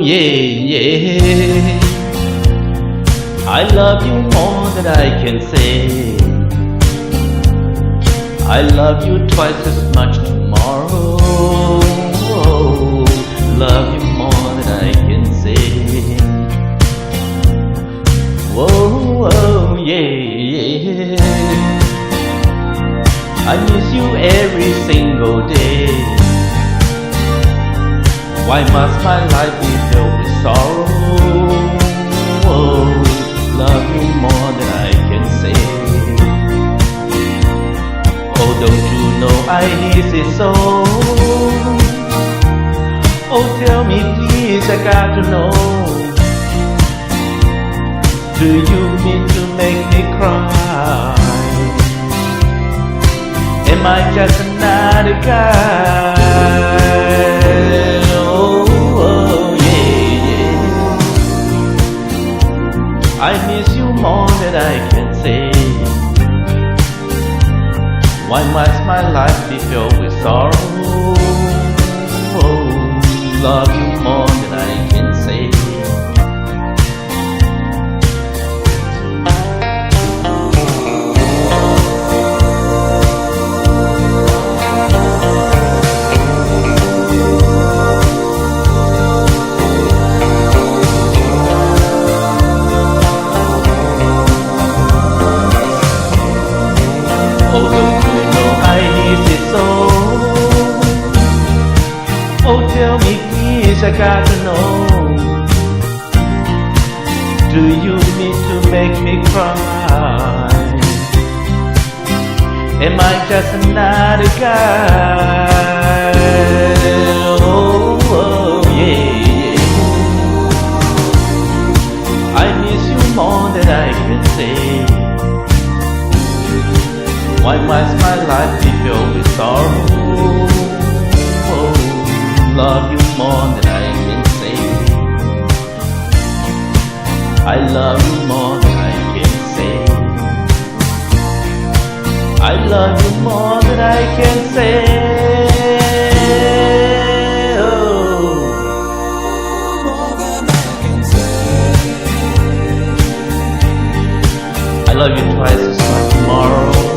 yeah. I love you more than I can say. I love you twice as much tomorrow. Love you more than I can say. Whoa, whoa, yeah. I miss you every single day. Why must my life be filled with sorrow? Love you more than I can say. Oh, don't you know I miss it so? Oh, tell me please, I got to know. Do you mean to make me cry? Am I just another guy? Oh, yeah. I miss you more than I can say. Why must my life be filled with sorrow? Love you more than I can say. Oh, don't you know I miss it so? Oh, tell me please, I got to know. Do you mean to make me cry? Am I just another guy? Oh, yeah. I miss you more than I can say. Why must my life be filled with sorrow? Love you more than I can say. I love you more than I can say. I love you more than I can say. More than I can say. I love you twice as much tomorrow.